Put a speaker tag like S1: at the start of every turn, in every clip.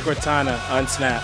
S1: Cortana, unsnap.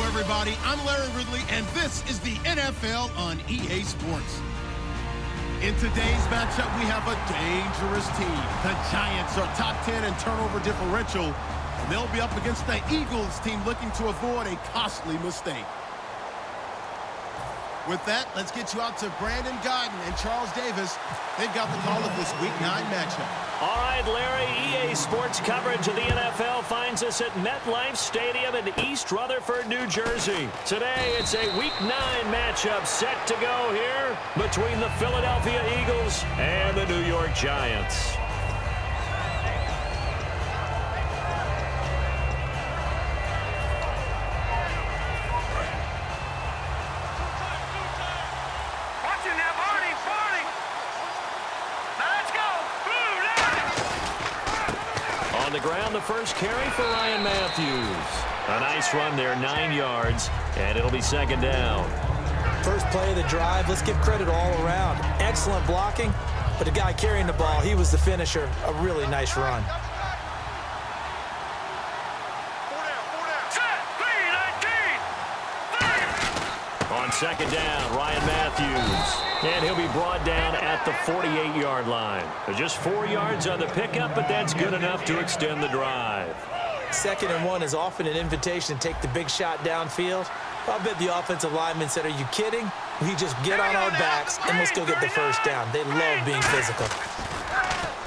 S2: Everybody, I'm Larry Ridley, and this is the NFL on EA Sports. In today's matchup, we have a dangerous team. The Giants are top 10 in turnover differential, and they'll be up against the Eagles team looking to avoid a costly mistake. With that, let's get you out to Brandon Godden and Charles Davis. They've got the call of this Week 9 matchup.
S3: All right, Larry, EA Sports coverage of the NFL finds us at MetLife Stadium in East Rutherford, New Jersey. Today, it's a Week 9 matchup set to go here between the Philadelphia Eagles and the New York Giants. On the ground, the first carry for Ryan Matthews. A nice run there, 9 yards, and it'll be second down.
S4: First play of the drive, let's give credit all around. Excellent blocking, but the guy carrying the ball, he was the finisher. A really nice run.
S3: On second down, Ryan Matthews. And he'll be brought down at the 48-yard line. Just 4 yards on the pickup, but that's good enough to extend the drive.
S4: 2nd and 1 is often an invitation to take the big shot downfield. I bet the offensive lineman said, are you kidding? We just get on our backs and let's go get the first down. They love being physical.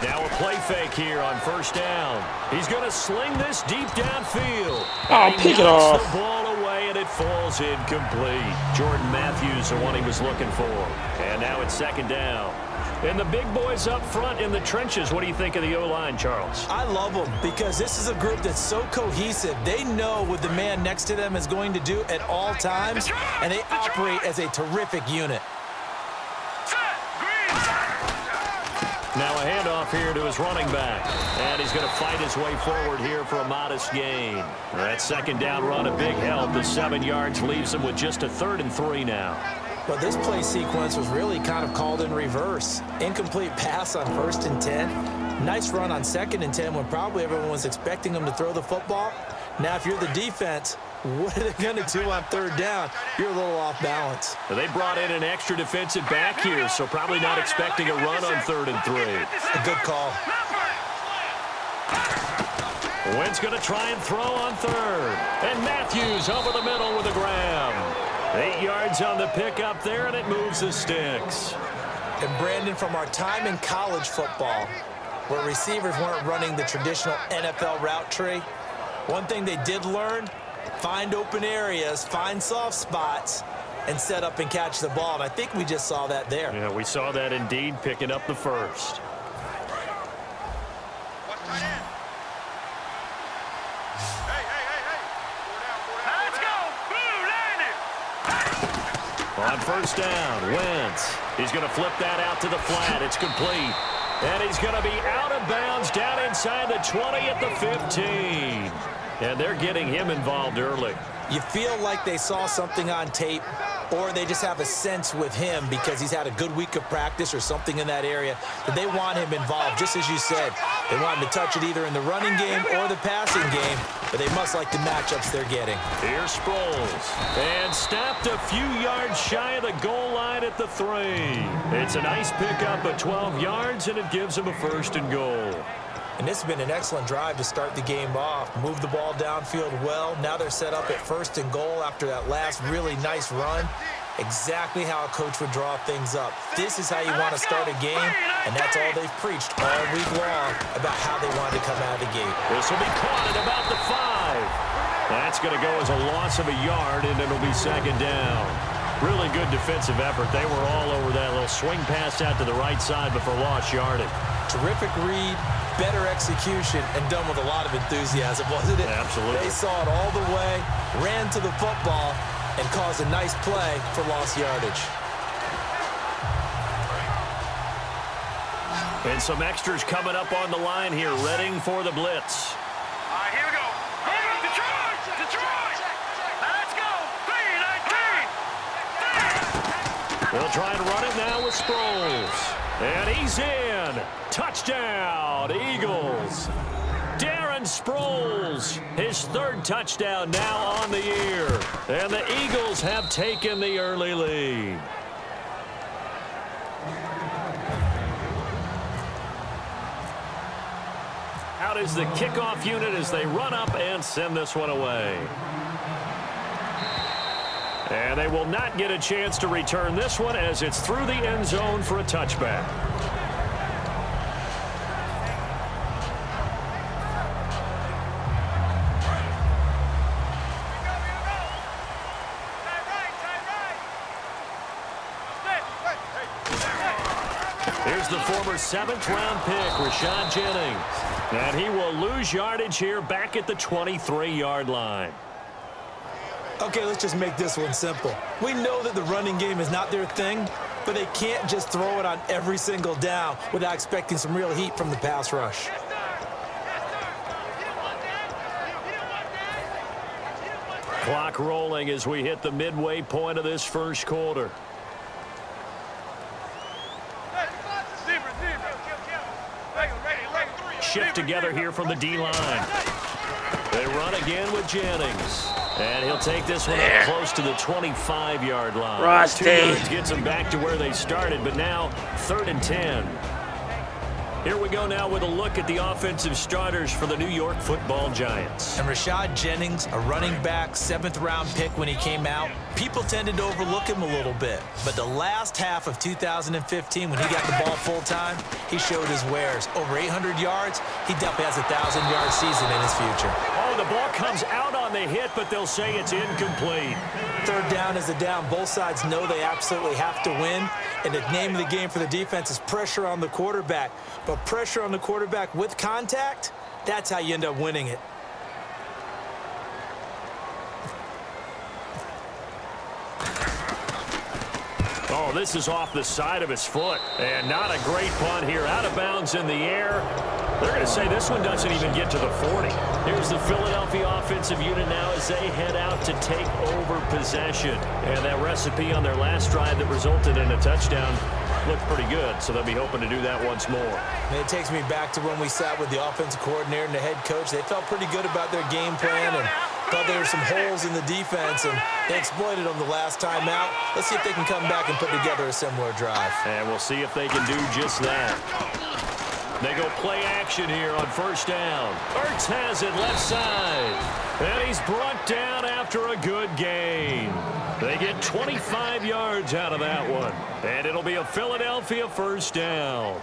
S3: Now a play fake here on first down. He's going to sling this deep downfield.
S1: Oh, pick it off.
S3: The ball away, and it falls incomplete. Jordan Matthews, the one he was looking for. And now it's second down. And the big boys up front in the trenches. What do you think of the O-line, Charles?
S4: I love them because this is a group that's so cohesive. They know what the man next to them is going to do at all times, and they operate as a terrific unit.
S3: Now a handoff here to his running back. And he's going to fight his way forward here for a modest gain. That second down run, a big help. The 7 yards leaves him with just a 3rd and 3 now.
S4: But this play sequence was really kind of called in reverse. Incomplete pass on 1st and 10. Nice run on 2nd and 10 when probably everyone was expecting him to throw the football. Now, if you're the defense, what are they going to do on 3rd down? You're a little off balance.
S3: They brought in an extra defensive back here, so probably not expecting a run on 3rd and 3.
S4: A good call.
S3: Wentz going to try and throw on 3rd. And Matthews over the middle with a grab. 8 yards on the pickup there, and it moves the sticks.
S4: And Brandon, from our time in college football, where receivers weren't running the traditional NFL route tree, One thing they did learn, find open areas, find soft spots, and set up and catch the ball. And I think we just saw that there.
S3: Yeah, we saw that indeed, picking up the first. On first down, Wentz. He's going to flip that out to the flat. It's complete. And he's going to be out of bounds down inside the 20 at the 15. And they're getting him involved early.
S4: You feel like they saw something on tape, or they just have a sense with him because he's had a good week of practice or something in that area that they want him involved, just as you said. They want him to touch it either in the running game or the passing game, but they must like the matchups they're getting.
S3: Here's Sproles. And stopped a few yards shy of the goal line at the 3. It's a nice pickup of 12 yards, and it gives him a first and goal.
S4: And this has been an excellent drive to start the game off. Move the ball downfield well. Now they're set up at first and goal after that last really nice run. Exactly how a coach would draw things up. This is how you want to start a game, and that's all they've preached all week long about how they wanted to come out of the gate.
S3: This will be caught at about the 5. That's going to go as a loss of a yard, and it'll be second down. Really good defensive effort. They were all over that little swing pass out to the right side, but for lost yardage.
S4: Terrific read, better execution, and done with a lot of enthusiasm, wasn't it?
S3: Absolutely.
S4: They saw it all the way, ran to the football, and caused a nice play for lost yardage.
S3: And some extras coming up on the line here, readying for the blitz.
S5: All right, here we go. Detroit! Detroit! Let's go! 3-19!
S3: They'll try and run it now with Sproles. And he's in. Touchdown, Eagles. Darren Sproles, his 3rd touchdown now on the year. And the Eagles have taken the early lead. Out is the kickoff unit as they run up and send this one away. And they will not get a chance to return this one as it's through the end zone for a touchback. Here's the former 7th-round pick, Rashad Jennings. And he will lose yardage here back at the 23-yard line.
S4: Okay, let's just make this one simple. We know that the running game is not their thing, but they can't just throw it on every single down without expecting some real heat from the pass rush.
S3: Clock rolling as we hit the midway point of this first quarter. Shift together here from the D-line. They run again with Jennings. And he'll take this one up close to the 25-yard line.
S1: Rusty.
S3: 2 yards gets them back to where they started, but now 3rd and 10. Here we go now with a look at the offensive starters for the New York Football Giants.
S4: And Rashad Jennings, a running back, 7th-round pick when he came out. People tended to overlook him a little bit. But the last half of 2015, when he got the ball full-time, he showed his wares. Over 800 yards, he definitely has a 1,000-yard season in his future.
S3: Oh, the ball comes out on the hit, but they'll say it's incomplete.
S4: 3rd down is a down. Both sides know they absolutely have to win. And the name of the game for the defense is pressure on the quarterback. But pressure on the quarterback with contact, that's how you end up winning it.
S3: Oh, this is off the side of his foot. And not a great punt here. Out of bounds in the air. They're going to say this one doesn't even get to the 40. Here's the Philadelphia offensive unit now as they head out to take over possession. And that recipe on their last drive that resulted in a touchdown looked pretty good, so they'll be hoping to do that once more.
S4: And it takes me back to when we sat with the offensive coordinator and the head coach. They felt pretty good about their game plan and thought there were some holes in the defense, and they exploited them the last time out. Let's see if they can come back and put together a similar drive.
S3: And we'll see if they can do just that. They go play action here on first down. Ertz has it left side. And he's brought down after a good gain. They get 25 yards out of that one. And it'll be a Philadelphia first down.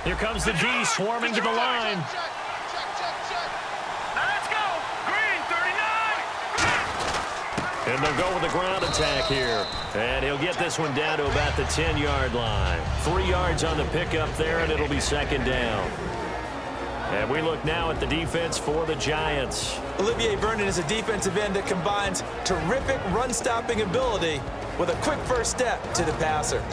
S3: Here comes the D swarming to the line.
S5: Now let's go. Green, 39.
S3: And they'll go with the ground attack here. And he'll get this one down to about the 10-yard line. 3 yards on the pickup there, and it'll be second down. And we look now at the defense for the Giants.
S4: Olivier Vernon is a defensive end that combines terrific run-stopping ability with a quick first step to the passer.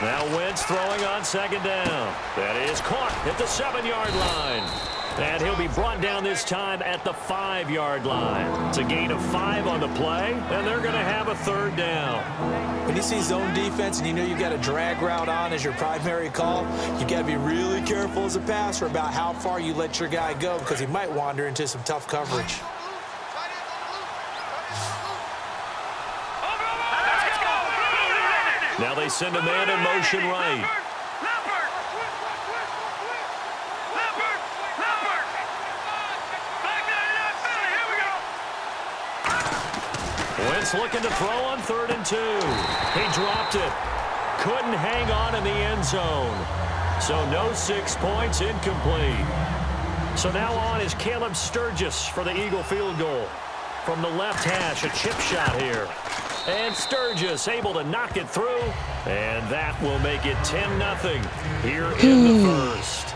S3: Now Wentz throwing on second down. That is caught at the 7-yard line. And he'll be brought down this time at the 5-yard line. It's a gain of 5 on the play, and they're going to have a third down.
S4: When you see zone defense and you know you've got a drag route on as your primary call, you got to be really careful as a passer about how far you let your guy go because he might wander into some tough coverage.
S3: Now they send a man in motion right. Wentz looking to throw on 3rd and 2. He dropped it. Couldn't hang on in the end zone. So no 6 points, incomplete. So now on is Caleb Sturgis for the Eagle field goal. From the left hash, a chip shot here. And Sturgis able to knock it through. And that will make it 10-0 here in the first.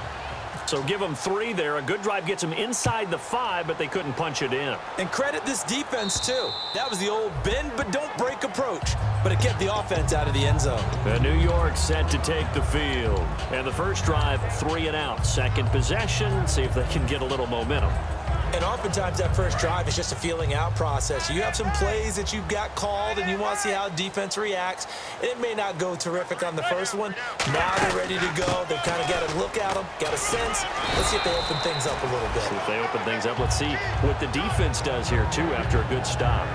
S3: So give them 3 there. A good drive gets them inside the 5, but they couldn't punch it in.
S4: And credit this defense, too. That was the old bend but don't break approach. But it kept the offense out of the end zone.
S3: And New York set to take the field. And the first drive, 3 and out. Second possession, see if they can get a little momentum.
S4: And oftentimes that first drive is just a feeling out process. You have some plays that you've got called and you want to see how defense reacts. It may not go terrific on the first one. Now they're ready to go. They've kind of got to look at them, got a sense. Let's see if they open things up a little bit.
S3: See if they open things up. Let's see what the defense does here, too, after a good stop.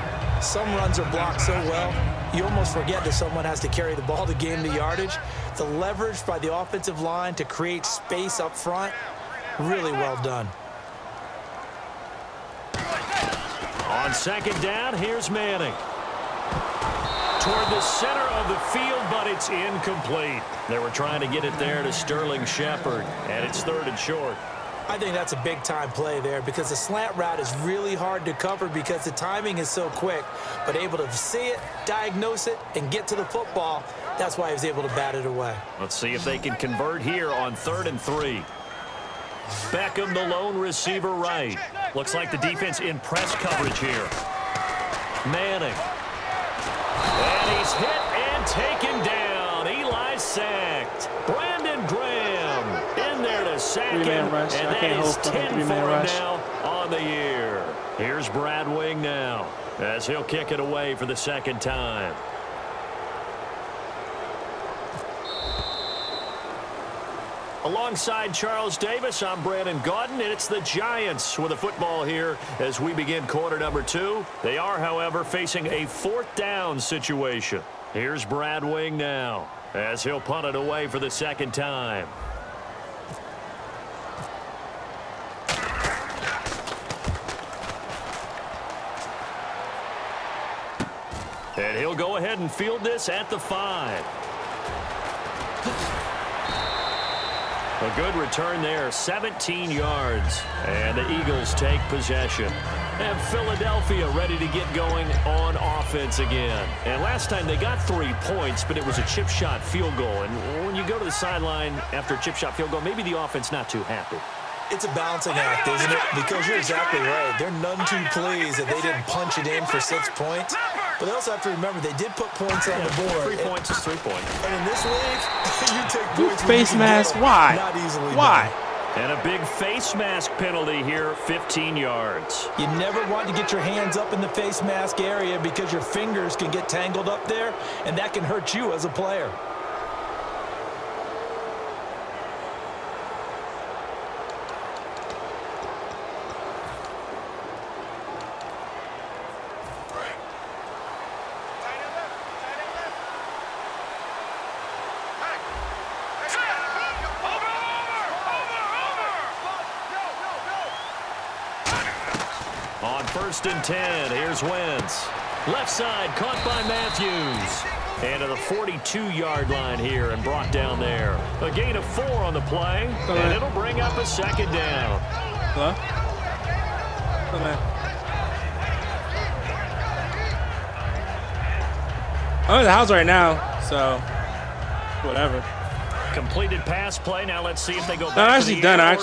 S4: Some runs are blocked so well, you almost forget that someone has to carry the ball to gain the yardage. The leverage by the offensive line to create space up front, really well done.
S3: On second down, here's Manning. Toward the center of the field, but it's incomplete. They were trying to get it there to Sterling Shepard, and it's 3rd and short.
S4: I think that's a big-time play there because the slant route is really hard to cover because the timing is so quick. But able to see it, diagnose it, and get to the football, that's why he was able to bat it away.
S3: Let's see if they can convert here on 3rd and 3. Beckham, the lone receiver right. Looks like the defense in press coverage here. Manning. And he's hit and taken down. Eli sacked. Brandon Graham in there to sack him. And that is 10 for him now on the year. Here's Brad Wing now as he'll kick it away for the second time. Alongside Charles Davis, I'm Brandon Gaudin, and it's the Giants with the football here as we begin quarter number 2. They are, however, facing a 4th down situation. Here's Brad Wing now as he'll punt it away for the second time. And he'll go ahead and field this at the 5. A good return there, 17 yards. And the Eagles take possession. And Philadelphia ready to get going on offense again. And last time they got 3 points, but it was a chip shot field goal. And when you go to the sideline after a chip shot field goal, maybe the offense not too happy.
S4: It's a balancing act, isn't it? Because you're exactly right. They're none too pleased that they didn't punch it in for 6 points. But they also have to remember they did put points on the board.
S3: 3 points is 3 points.
S4: And in this league, you take points.
S1: Face mask, why?
S4: Not easily
S1: Why?
S4: done.
S3: And a big face mask penalty here, 15 yards.
S4: You never want to get your hands up in the face mask area because your fingers can get tangled up there, and that can hurt you as a player.
S3: first and 10. Here's Wentz. Left side, caught by Matthews. And to the 42-yard line here and brought down there. A gain of 4 on the play, and it'll bring up a second down.
S1: Hello? Hello, man. I'm in the house right now, so whatever.
S3: Completed pass play. Now let's see if they go back.
S1: No, I'm actually done. I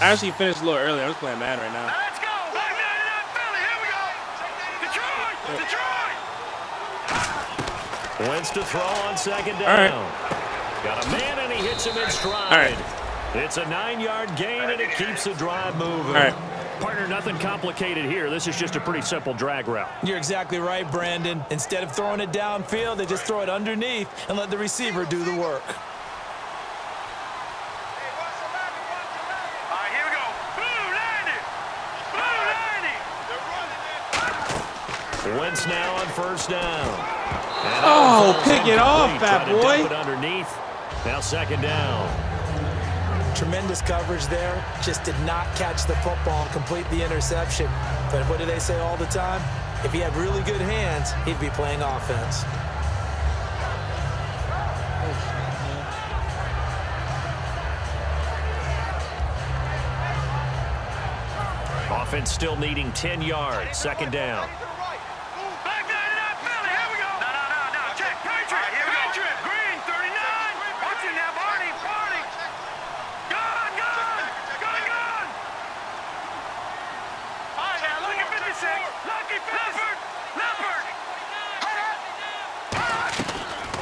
S3: actually
S1: finished a little early. I'm just playing Madden right now.
S5: Let's go. Back down to that Philly. Here we go. Detroit. Detroit.
S3: Wentz to throw on second down.
S1: All right.
S3: Got a man, and he hits him in stride.
S1: All right.
S3: It's a 9-yard gain, and it keeps the drive moving.
S1: All right.
S3: Partner, nothing complicated here. This is just a pretty simple drag route.
S4: You're exactly right, Brandon. Instead of throwing it downfield, they just throw it underneath and let the receiver do the work.
S5: All right, here we go. Blue 90. Blue 90.
S3: Wentz now on first down. And
S1: Oh, pick it off, fat
S3: trying to
S1: boy.
S3: dump it underneath. Now second down.
S4: Tremendous coverage there. Just did not catch the football and complete the interception. But what do they say all the time? If he had really good hands, he'd be playing offense.
S3: Offense still needing 10 yards. Second down.
S5: Back down to that Philly. Here we go. No. Check. Patriot. Here we go. Patriot. Green 39. Watching now, Barney. Gone. All right, now look at 56. Lucky Leopard.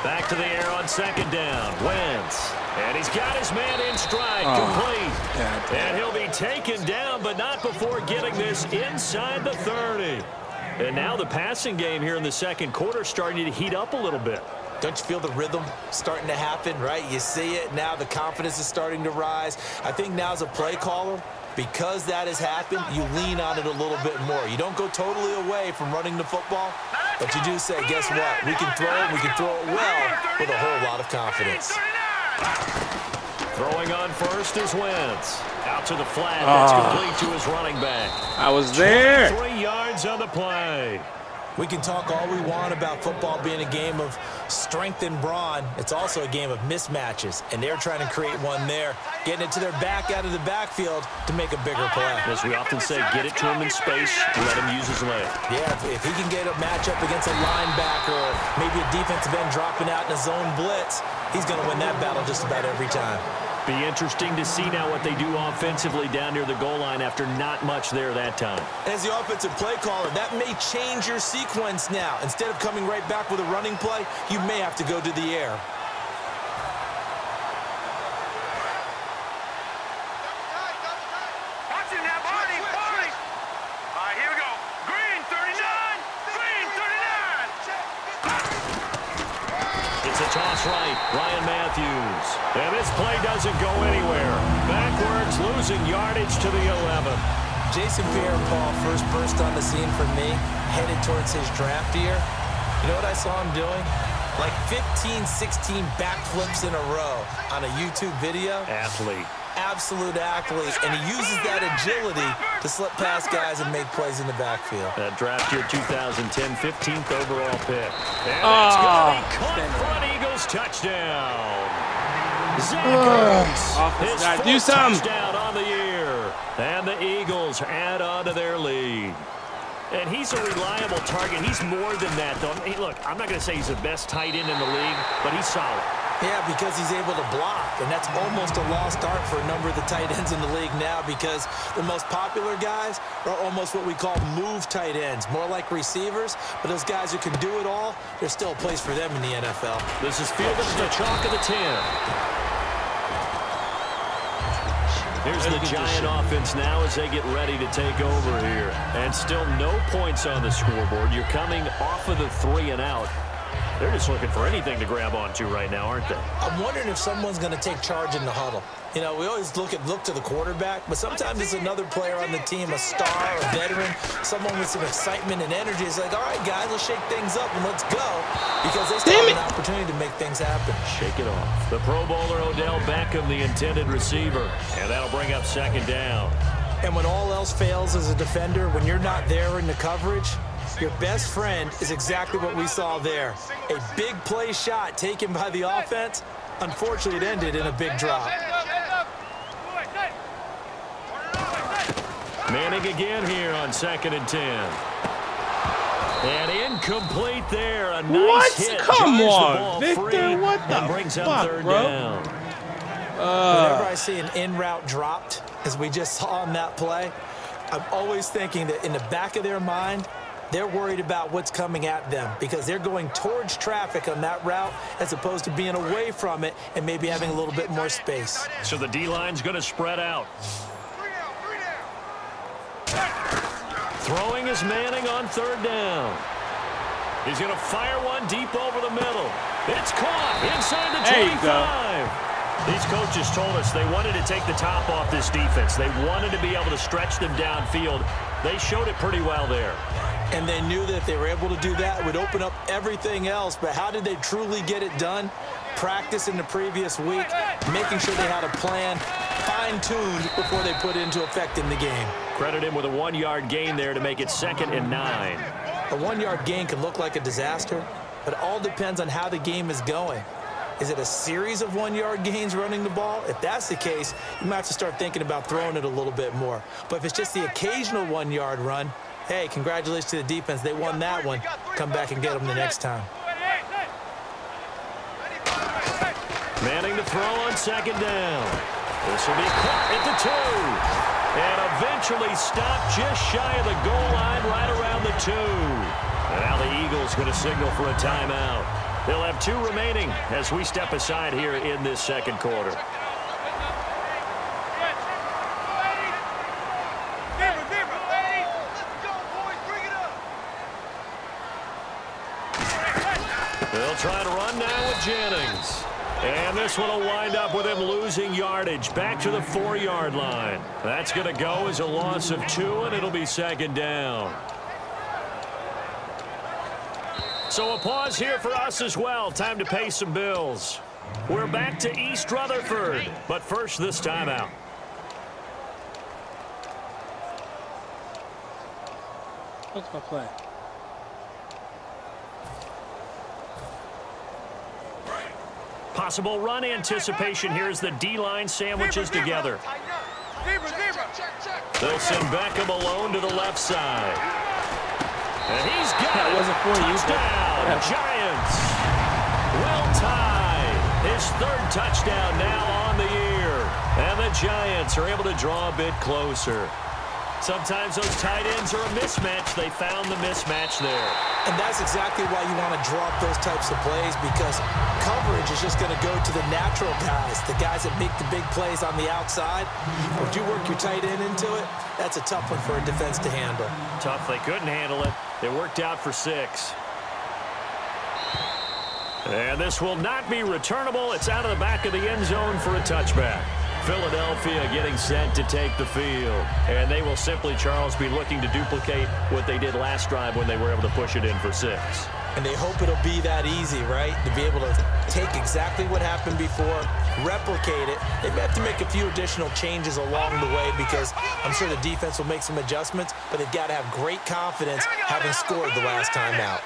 S3: Back to the air on second down. Wentz. And he's got his man in stride. Complete. And he'll be taken down, but not before getting this inside the 30. And now the passing game here in the second quarter starting to heat up a little bit.
S4: Don't you feel the rhythm starting to happen, right? You see it now. The confidence is starting to rise. I think now as a play caller, because that has happened, you lean on it a little bit more. You don't go totally away from running the football, but you do say, guess what? We can throw it. We can throw it well with a whole lot of confidence.
S3: Throwing on first is Wentz. Out to the flat. That's complete to his running back.
S1: I was there.
S3: 3 yards on the play.
S4: We can talk all we want about football being a game of strength and brawn. It's also a game of mismatches, and they're trying to create one there, getting it to their back out of the backfield to make a bigger play.
S3: As we often say, get it to him in space, let him use his leg.
S4: Yeah, if he can get a matchup against a linebacker or maybe a defensive end dropping out in a zone blitz, he's going to win that battle just about every time.
S3: Be interesting to see now what they do offensively down near the goal line after not much there that time.
S4: As the offensive play caller, that may change your sequence now. Instead of coming right back with a running play, you may have to go to the air.
S5: Watching now, Barney. All right, here we go. Green 39.
S3: It's a toss right. Ryan Matthews. And this play doesn't go anywhere. Backwards, losing yardage to the 11.
S4: Jason Pierre-Paul first burst on the scene for me, headed towards his draft year. You know what I saw him doing? Like 15, 16 backflips in a row on a YouTube video.
S3: Athlete.
S4: Absolute athlete, and he uses that agility to slip past guys and make plays in the backfield.
S3: That draft year 2010, 15th overall pick. And that's going to be caught front Eagles touchdown. Zach Ertz, his first touchdown on the year. And the Eagles add on to their lead. And he's a reliable target. He's more than that, though. Hey, look, I'm not going to say he's the best tight end in the league, but he's solid.
S4: Yeah, because he's able to block, and that's almost a lost art for a number of the tight ends in the league now because the most popular guys are almost what we call move tight ends, more like receivers, but those guys who can do it all, there's still a place for them in the NFL.
S3: This is fielded at the chalk of the 10. Here's the Giant offense now as they get ready to take over here. And still no points on the scoreboard. You're coming off of the 3 and out. They're just looking for anything to grab onto right now, aren't they?
S4: I'm wondering if someone's going to take charge in the huddle. You know, we always look to the quarterback, but sometimes it's another player on the team, a star, a veteran, someone with some excitement and energy. It's like, all right, guys, let's shake things up and let's go because they still have an opportunity to make things happen.
S3: Shake it off. The Pro Bowler Odell Beckham, the intended receiver, and that'll bring up second down.
S4: And when all else fails as a defender, when you're not there in the coverage, your best friend is exactly what we saw there. A big play shot taken by the offense. Unfortunately, it ended in a big drop.
S3: Manning again here on 2nd and 10. And incomplete there. A nice
S1: What?
S3: hit.
S1: Come
S3: Drives the
S1: on,
S3: ball
S1: Victor.
S3: free
S1: What the
S3: and brings up
S1: fuck,
S3: 3rd
S1: bro?
S3: down.
S4: Whenever I see an in-route dropped, as we just saw on that play, I'm always thinking that in the back of their mind, they're worried about what's coming at them because they're going towards traffic on that route as opposed to being away from it and maybe having a little bit more space.
S3: So the D-line's going to spread out. Throwing is Manning on 3rd down. He's going to fire one deep over the middle. It's caught inside the 25.
S1: There you go.
S3: These coaches told us they wanted to take the top off this defense. They wanted to be able to stretch them downfield. They showed it pretty well there.
S4: And they knew that if they were able to do that, it would open up everything else. But how did they truly get it done? Practice in the previous week, making sure they had a plan, fine-tuned before they put it into effect in the game.
S3: Credit him with a 1-yard gain there to make it 2nd and 9.
S4: A 1-yard gain can look like a disaster, but it all depends on how the game is going. Is it a series of 1-yard gains running the ball? If that's the case, you might have to start thinking about throwing it a little bit more. But if it's just the occasional 1-yard run, hey, congratulations to the defense. They won that one. Come back and get them the next time.
S3: Manning to throw on 2nd down. This will be caught at the 2. And eventually stopped just shy of the goal line right around the 2. And now the Eagles going to signal for a timeout. They'll have 2 remaining as we step aside here in this 2nd quarter. They'll try to run now with Jennings. And this one will wind up with him losing yardage back to the 4-yard line. That's going to go as a loss of 2, and it'll be 2nd down. So a pause here for us as well. Time to pay some bills. We're back to East Rutherford, but first this timeout.
S1: What's my play?
S3: Possible run anticipation here as the D-line sandwiches together. They'll send Beckham alone to the left side. And he's got
S1: That
S3: it.
S1: wasn't for you,
S3: Touchdown,
S1: but-
S3: Giants. Well tied. His 3rd touchdown now on the year. And the Giants are able to draw a bit closer. Sometimes those tight ends are a mismatch. They found the mismatch there.
S4: And that's exactly why you want to draw up those types of plays, because coverage is just going to go to the natural guys, the guys that make the big plays on the outside. If you work your tight end into it, that's a tough one for a defense to handle.
S3: Tough. They couldn't handle it. It worked out for 6. And this will not be returnable. It's out of the back of the end zone for a touchback. Philadelphia getting set to take the field. And they will simply, Charles, be looking to duplicate what they did last drive when they were able to push it in for 6.
S4: And they hope it'll be that easy, right? To be able to take exactly what happened before, replicate it. They may have to make a few additional changes along the way because I'm sure the defense will make some adjustments, but they've got to have great confidence having scored the last time out.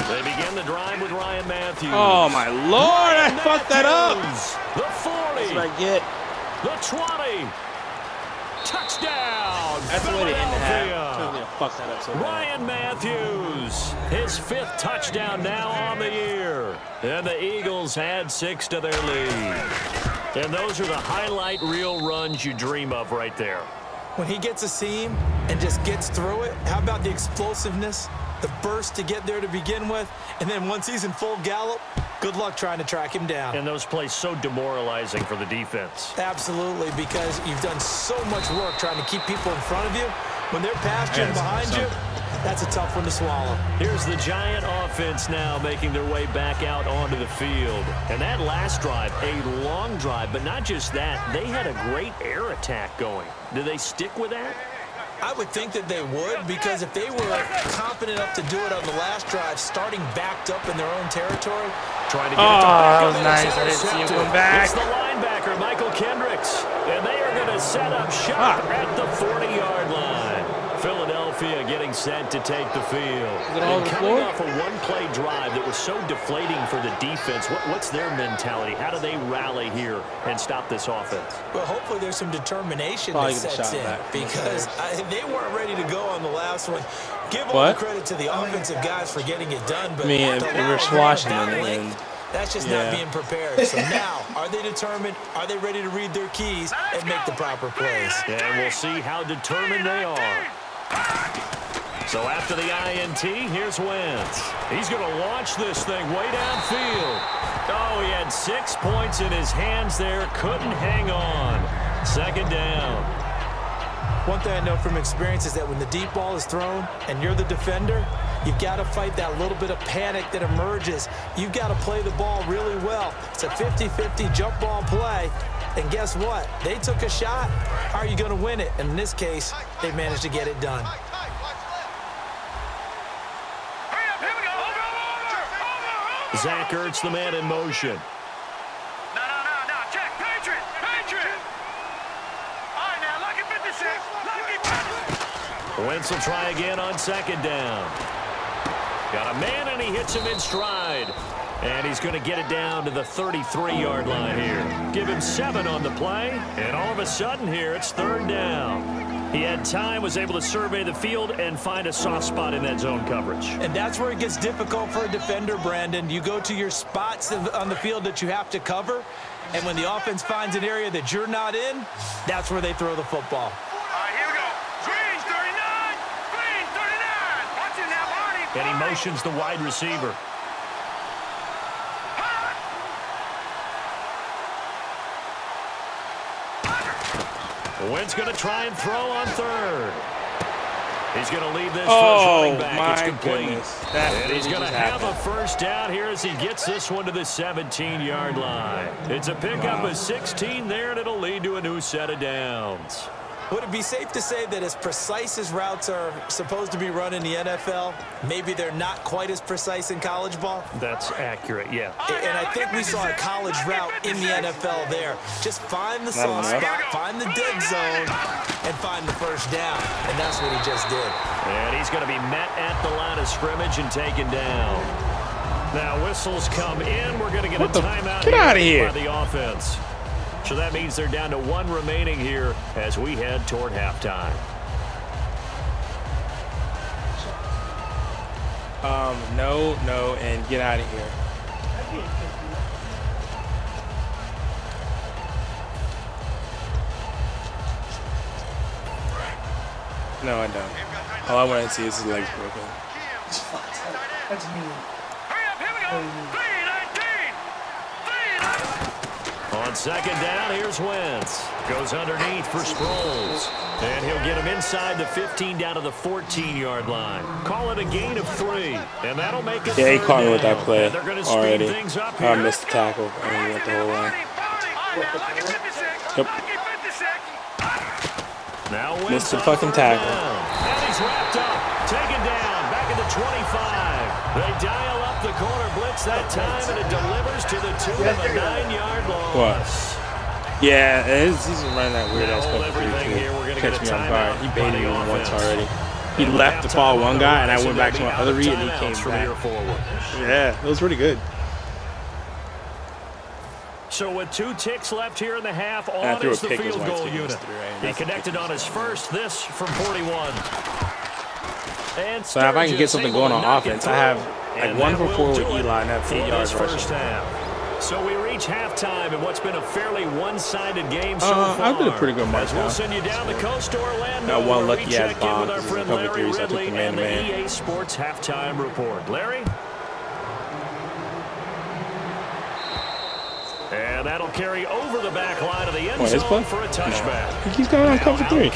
S3: They begin the drive with Ryan Matthews.
S1: Oh, my Lord. I fucked that up.
S3: The 40.
S1: That's what I get.
S3: The 20. Touchdown.
S1: That's the way to end the half.
S3: Philadelphia.
S1: Fuck that up so bad.
S3: Ryan Matthews, his 5th touchdown now on the year. And the Eagles add 6 to their lead. And those are the highlight reel runs you dream of right there.
S4: When he gets a seam and just gets through it, how about the explosiveness, the burst to get there to begin with, and then once he's in full gallop, good luck trying to track him down.
S3: And those plays so demoralizing for the defense.
S4: Absolutely, because you've done so much work trying to keep people in front of you. When they're past you and behind you, that's a tough one to swallow.
S3: Here's the Giant offense now making their way back out onto the field. And that last drive, a long drive, but not just that, they had a great air attack going. Do they stick with that?
S4: I would think that they would, because if they were confident enough to do it on the last drive, starting backed up in their own territory.
S3: Trying to get
S1: Oh,
S3: it to
S1: that was nice. I didn't see him come back.
S3: It's the linebacker, Michael Kendricks. And they are going to set up shop at the 40-yard line. Philadelphia getting set to take the field. And coming off a one-play drive that was so deflating for the defense, what's their mentality? How do they rally here and stop this offense?
S4: Well, hopefully there's some determination that sets in because they weren't ready to go on the last one. Give all the credit to the offensive guys for getting it done. But
S1: I mean, if we're sloshing them,
S4: that's just not being prepared. So now, are they determined? Are they ready to read their keys and make the proper plays?
S3: And we'll see how determined they are. So after the INT, here's Wentz. He's going to launch this thing way downfield. Oh, he had 6 points in his hands there. Couldn't hang on. Second down.
S4: One thing I know from experience is that when the deep ball is thrown and you're the defender, you've got to fight that little bit of panic that emerges. You've got to play the ball really well. It's a 50-50 jump ball play. And guess what? They took a shot. How are you going to win it? And in this case, they managed to get it done.
S3: Zach Ertz, the man in motion.
S5: No. Check. Patriot. All right, now, lucky 56.
S3: Wentz will try again on second down. Got a man, and he hits him in stride. And he's going to get it down to the 33-yard line here. Give him 7 on the play, and all of a sudden here, it's third down. He had time, was able to survey the field and find a soft spot in that zone coverage.
S4: And that's where it gets difficult for a defender, Brandon. You go to your spots on the field that you have to cover, and when the offense finds an area that you're not in, that's where they throw the football.
S5: All right, here we go. Green 39. Watch it now, Barney.
S3: And he motions the wide receiver. Wentz going to try and throw on third. He's going to leave this first running back. It's complete. And he's going to have a first down here as he gets this one to the 17-yard line. It's a pickup of 16 there, and it'll lead to a new set of downs.
S4: Would it be safe to say that as precise as routes are supposed to be run in the NFL, maybe they're not quite as precise in college ball?
S3: That's accurate, yeah.
S4: And I think we saw a college route in the NFL there. Just find the soft spot, find the dead zone, and find the first down. And that's what he just did.
S3: And he's going to be met at the line of scrimmage and taken down. Now whistles come in. We're going to get a timeout by the offense. So that means they're down to 1 remaining here as we head toward halftime.
S1: No, and get out of here. No, I don't. All I want to see is his legs broken.
S6: That's mean.
S5: Hurry up, here we go. 3-19.
S3: On second down, here's Wentz. Goes underneath for Sproles. And he'll get him inside the 15 down to the 14-yard line. Call it a gain of 3. And that'll make it.
S1: Yeah, he caught me with that play already.
S3: I
S1: missed the tackle. I mean, went the whole line. Yep.
S3: Now
S1: missed the fucking tackle.
S3: And he's wrapped up. Taken down. Back at the 25. They dial up the corner blitz that time, and it delivers to the 2 of a 9-yard loss.
S1: What? Yeah, he's running that weird ass cover too. Catch me off guard. He baited me once already. He left to follow one guy, and I went back to my other read, and he came back. Yeah, it was pretty good.
S3: So with 2 ticks left here in the half, on is the field goal unit. He connected on his first, this from 41. And
S1: so if I can get something going on offense, I have like 1 for 4 with Eli and have 8 yards rushing.
S3: So we reach halftime in what's been a fairly one-sided game so far.
S1: I did a pretty good mark now.
S3: We'll send you down the coast to Orlando.
S1: Got one lucky ass bomb
S3: with our friend Larry Ridley and the EA Sports halftime report. Larry? And that'll carry over the back line of the end zone for a touchback.
S1: He keeps going on cover 3.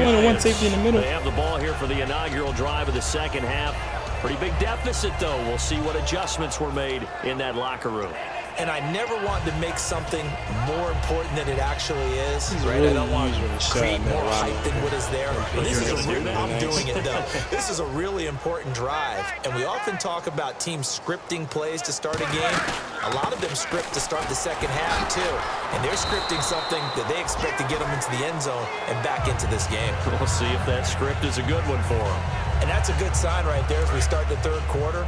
S1: Only 1 safety in the middle.
S3: They have the ball here for the inaugural drive of the second half. Pretty big deficit, though. We'll see what adjustments were made in that locker room.
S4: and I never want to make something more important than it actually is. Right?
S1: Really
S4: I don't want to create more hype than what is there. But this is I'm doing it, though. This is a really important drive, and we often talk about teams scripting plays to start a game. A lot of them script to start the second half, too, and they're scripting something that they expect to get them into the end zone and back into this game.
S3: We'll see if that script is a good one for them.
S4: And that's a good sign right there as we start the third quarter.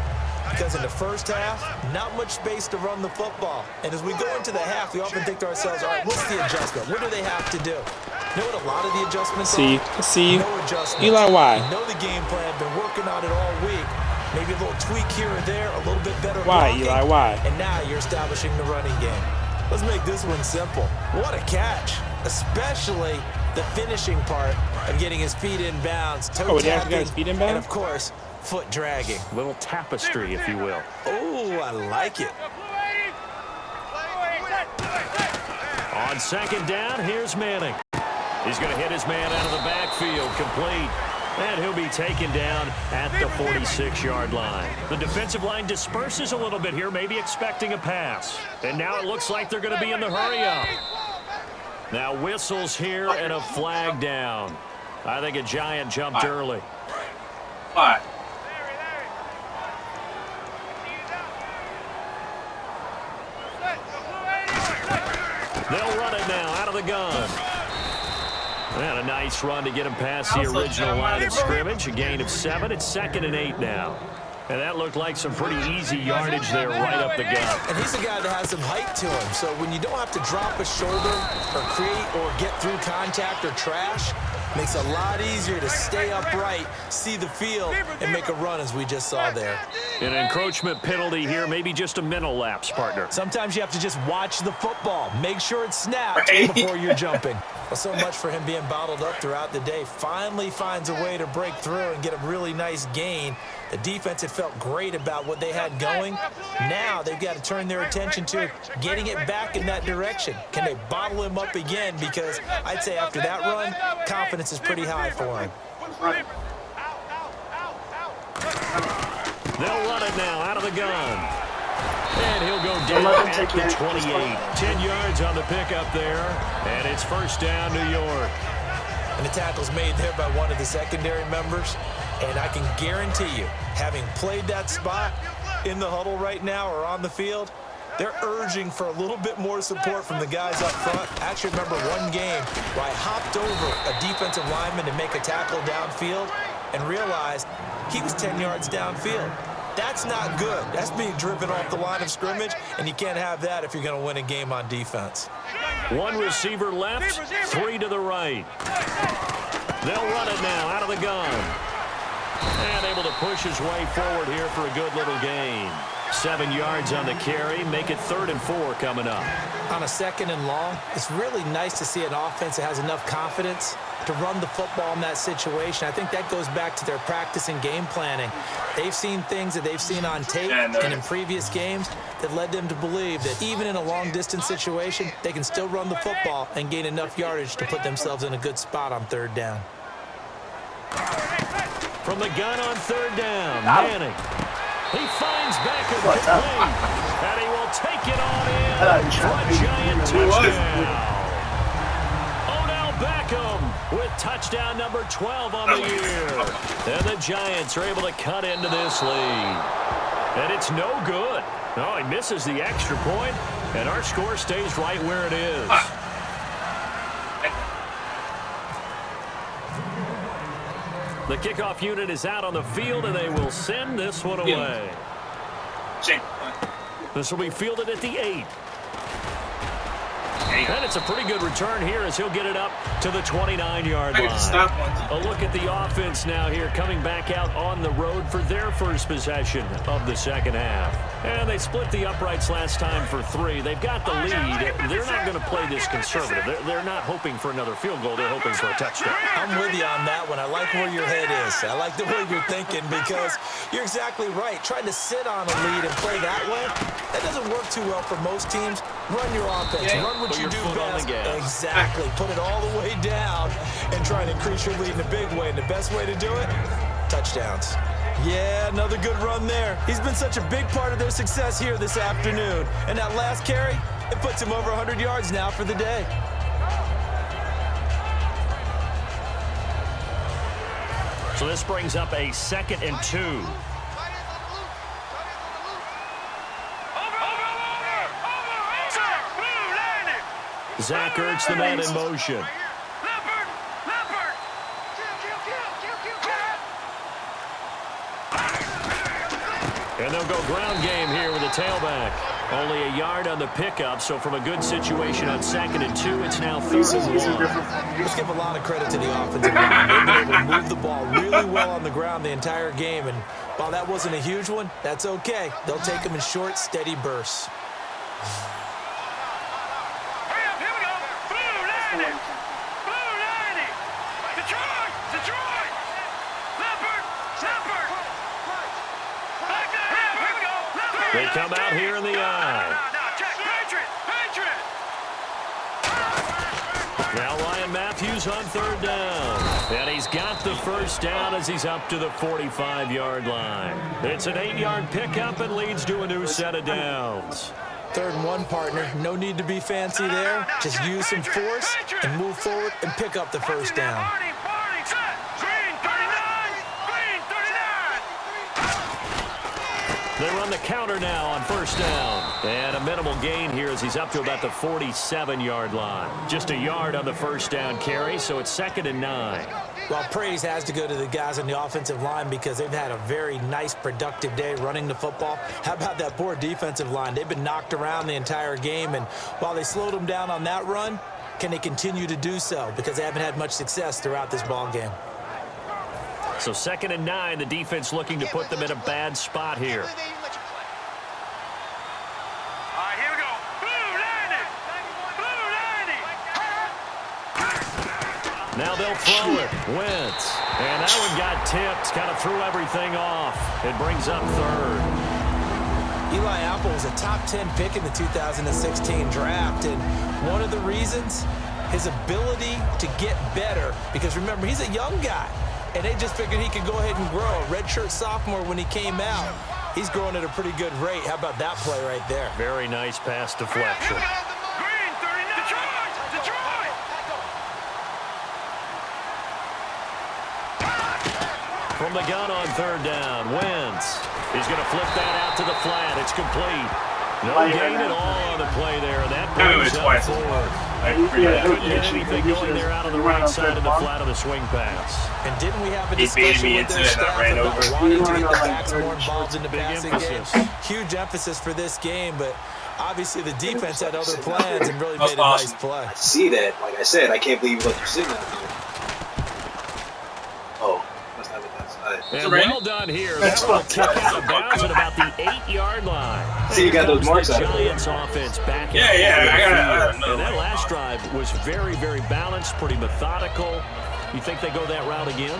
S4: Because in the first half, not much space to run the football. And as we go into the half, we often think to ourselves, all right, what's the adjustment? What do they have to do? You know what a lot of the adjustments are?
S1: See,
S4: no adjustments.
S1: Eli, why?
S4: You know the game plan, been working on it all week. Maybe a little tweak here or there, a little bit better
S1: Why,
S4: blocking.
S1: Eli, why?
S4: And now you're establishing the running game. Let's make this one simple. What a catch, especially the finishing part of getting his feet in bounds, toe
S1: he actually got his feet in bounds?
S4: and, of course, foot dragging.
S3: Little tapestry, if you will.
S4: Oh, I like it.
S3: On second down, here's Manning. He's going to hit his man out of the backfield, complete. And he'll be taken down at the 46-yard line. The defensive line disperses a little bit here, maybe expecting a pass. And now it looks like they're going to be in the hurry-up. Now whistles here and a flag down. I think a Giant jumped early.
S6: Why?
S3: They'll run it now out of the gun. And a nice run to get him past the original line of scrimmage. A gain of 7. It's 2nd and 8 now. And that looked like some pretty easy yardage there right up the gut.
S4: And he's a guy that has some height to him. So when you don't have to drop a shoulder or create or get through contact or trash, makes it a lot easier to stay upright, see the field, and make a run as we just saw there.
S3: An encroachment penalty here, maybe just a mental lapse, partner.
S4: Sometimes you have to just watch the football. Make sure it's snapped before you're jumping. Well, so much for him being bottled up throughout the day. Finally finds a way to break through and get a really nice gain. The defense had felt great about what they had going. Now they've got to turn their attention to getting it back in that direction. Can they bottle him up again? Because I'd say after that run, confidence is pretty high for him.
S3: They'll run it now out of the gun. And he'll go down at the 28. 10 yards on the pickup there. And it's first down, New York.
S4: And the tackle's made there by one of the secondary members. And I can guarantee you, having played that spot in the huddle right now or on the field, they're urging for a little bit more support from the guys up front. I actually remember one game where I hopped over a defensive lineman to make a tackle downfield and realized he was 10 yards downfield. That's not good. That's being driven off the line of scrimmage, and you can't have that if you're going to win a game on defense.
S3: One receiver left, 3 to the right. They'll run it now out of the gun. And able to push his way forward here for a good little gain. 7 yards on the carry. Make it 3rd and 4 coming up.
S4: On a 2nd and long, it's really nice to see an offense that has enough confidence to run the football in that situation. I think that goes back to their practice and game planning. They've seen things that they've seen on tape and in previous games that led them to believe that even in a long-distance situation, they can still run the football and gain enough yardage to put themselves in a good spot on 3rd down.
S3: From the gun on 3rd down, Manning. He finds Beckham and he will take it on in for a Giant touchdown. Odell Beckham with touchdown number 12 on the year. And the Giants are able to cut into this lead. And it's no good. No, he misses the extra point, and our score stays right where it is. The kickoff unit is out on the field, and they will send this one away. This will be fielded at the 8. And it's a pretty good return here as he'll get it up to the 29-yard line. A look at the offense now here coming back out on the road for their first possession of the second half. And they split the uprights last time for 3. They've got the lead. They're not going to play this conservative. They're not hoping for another field goal. They're hoping for a touchdown.
S4: I'm with you on that one. I like where your head is. I like the way you're thinking because you're exactly right. Trying to sit on a lead and play that way, that doesn't work too well for most teams. Run your offense. Run what you do best. Exactly. Put it all the way down and try and increase your lead in a big way. And the best way to do it, touchdowns. Yeah, another good run there. He's been such a big part of their success here this afternoon. And that last carry, it puts him over 100 yards now for the day.
S3: So this brings up a 2nd and 2. Zach Ertz, the man in motion. And they'll go ground game here with a tailback. Only a yard on the pickup, so from a good situation on 2nd and 2, it's now 3rd and 1.
S4: Let's give a lot of credit to the offensive line. They've been able to move the ball really well on the ground the entire game, and while that wasn't a huge one, that's okay. They'll take them in short, steady bursts.
S3: They come out here in the eye. Now Ryan Matthews on 3rd down. And he's got the 1st down as he's up to the 45-yard line. It's an 8-yard pickup and leads to a new set of downs.
S4: 3rd and 1, partner. No need to be fancy there. Just use some force and move forward and pick up the 1st down.
S3: They run the counter now on 1st down. And a minimal gain here as he's up to about the 47-yard line. Just a yard on the 1st down carry, so it's 2nd and 9.
S4: Well, praise has to go to the guys on the offensive line because they've had a very nice, productive day running the football. How about that poor defensive line? They've been knocked around the entire game, and while they slowed them down on that run, can they continue to do so? Because they haven't had much success throughout this ball game.
S3: So 2nd and 9, the defense looking to put them in a bad spot here.
S5: All right, here we go. Blue landing.
S3: Now they'll throw it. Wentz. And that one got tipped. Kind of threw everything off. It brings up 3rd.
S4: Eli Apple was a top 10 pick in the 2016 draft, and one of the reasons, his ability to get better, because remember, he's a young guy, and they just figured he could go ahead and grow. A redshirt sophomore when he came out, he's growing at a pretty good rate. How about that play right there?
S3: Very nice pass deflection.
S5: Green, 39. Detroit.
S3: From the gun on 3rd down, Wentz. He's going to flip that out to the flat. It's complete. No gain at all on the play there. That brings up 4th. Couldn't get anything going there out on the right side of the flat of the swing pass.
S4: And didn't we have a discussion with their staff about wanting to get the backs more involved in the passing game? Huge emphasis for this game, but obviously the defense had other plans and really made a nice play.
S7: I see that. Like I said, I can't believe you let your signal here. Oh, must have it outside.
S3: And well done here. That will kick out of bounds at about the 8-yard line.
S7: See, you got those marks out
S3: there. Giants offense back.
S1: Yeah, I got
S3: and that last drive was very, very balanced, pretty methodical. You think they go that route again?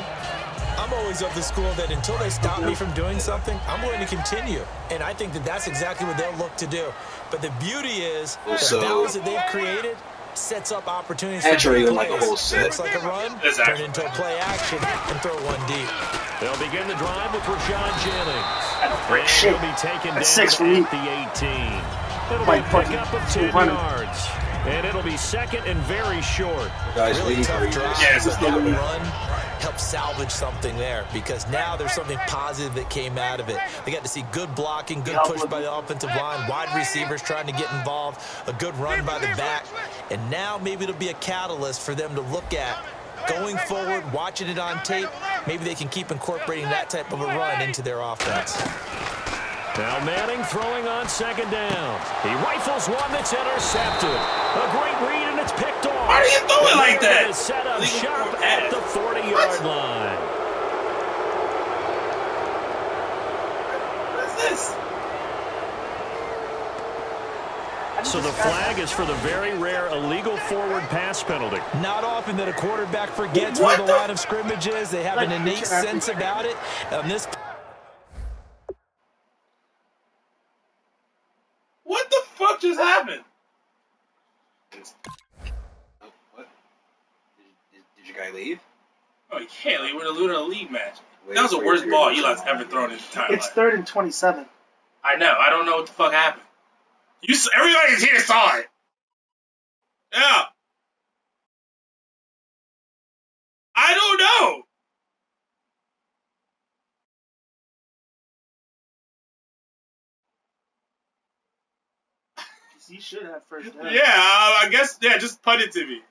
S4: I'm always of the school that until they stop me from doing something, I'm going to continue. And I think that that's exactly what they'll look to do. But the beauty is the balance that they've created sets up opportunities for
S7: plays.
S4: Like a whole set. Looks like a run, turn into a play action, and throw one deep.
S3: They'll begin the drive with Rashad Jennings.
S6: Great shit.
S3: He'll be taken
S6: That's
S3: down
S6: 6 for me.
S3: at the 18. It'll be a pickup of 10 yards. And it'll be 2nd and very short.
S7: Guys,
S4: really tough drive.
S1: Yeah, it's
S4: that run helped salvage something there because now there's something positive that came out of it. They got to see good blocking, good push by the offensive line, wide receivers trying to get involved, a good run by the back, and now maybe it'll be a catalyst for them to look at going forward, watching it on tape. Maybe they can keep incorporating that type of a run into their offense.
S3: Now Manning throwing on 2nd down. He rifles one that's intercepted. A great read, and it's picked off.
S1: Why do you do it like that?
S3: It's set up sharp at the 40-yard line.
S7: What is this?
S3: So the flag is for the very rare illegal forward pass penalty.
S4: Not often that a quarterback forgets where the line of scrimmage is. They have an innate sense about it. On this.
S1: What the fuck just happened?
S7: What? Did your guy leave?
S1: Oh, he can't leave. We're in a league match. That was the worst ball Eli's ever thrown in his entire life.
S6: It's 3rd and 27.
S1: I know. I don't know what the fuck happened. Everybody here saw it. Yeah. I don't know.
S6: You should have first down.
S1: Yeah, I guess. Yeah, just punt it to me.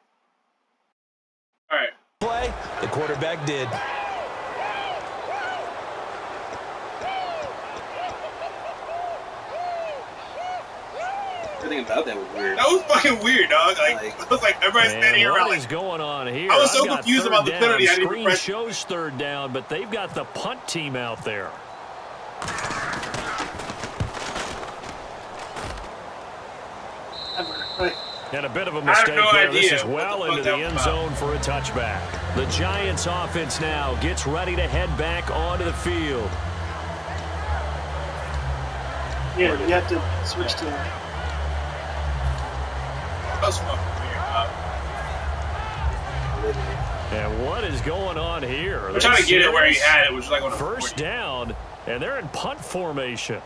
S1: All right.
S4: Play, the quarterback did.
S7: Everything about that was weird.
S1: That was fucking weird, dog. Like it was like everybody's standing here around.
S3: What is
S1: Like,
S3: going on here?
S1: I was so
S3: I've got
S1: confused about the
S3: third
S1: penalty.
S3: down.
S1: I didn't even
S3: Screen
S1: press.
S3: shows third down, but they've got the punt team out there.
S6: Right.
S3: And a bit of a mistake
S1: no
S3: there. This
S1: idea
S3: is well
S1: what the
S3: into
S1: fuck
S3: the
S1: that
S3: end
S1: was
S3: zone for a touchback. The Giants offense now gets ready to head back onto the field.
S6: Yeah, you have to switch to.
S1: That was fucking weird, dog.
S3: And what is going on here?
S1: I'm trying to get it where he had it, which was like on the
S3: First down, and they're in punt formation.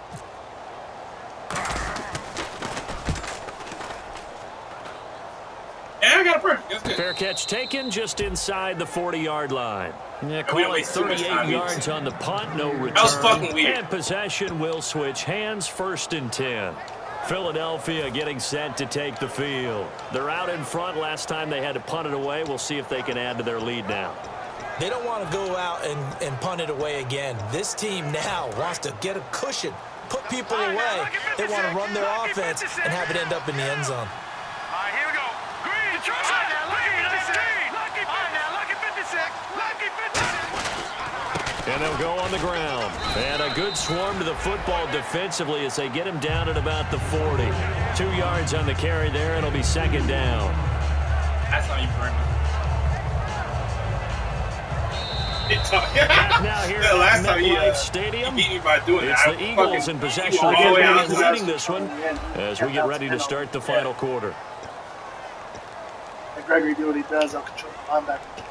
S1: Yeah, I got a perfect. That's good.
S3: Fair catch taken just inside the 40-yard line. Yeah,
S1: we
S3: call it
S1: wasted too much
S3: 38
S1: time
S3: yards on the punt, no return.
S1: That was fucking weird.
S3: And possession will switch hands, 1st and 10. Philadelphia getting set to take the field. They're out in front. Last time they had to punt it away. We'll see if they can add to their lead now.
S4: They don't want to go out and punt it away again. This team now wants to get a cushion, put people away. They want to run their offense and have it end up in the end zone.
S5: All right, here we go. Green, Detroit. Lucky 56. Lucky 56.
S3: And they'll go on the ground. And a good swarm to the football defensively as they get him down at about the 40. 2 yards on the carry there. It'll be 2nd down.
S1: That's how you burn it.
S3: Now here
S1: The last
S3: at
S1: time
S3: MetLife Stadium,
S1: he beat me by doing
S3: it's
S1: that.
S3: the Eagles in possession of the
S1: all the way out
S3: football
S1: to
S3: and leading
S1: the
S3: this one as we get ready to start the final quarter.
S6: Like Gregory do what he does, I'll control the linebacker.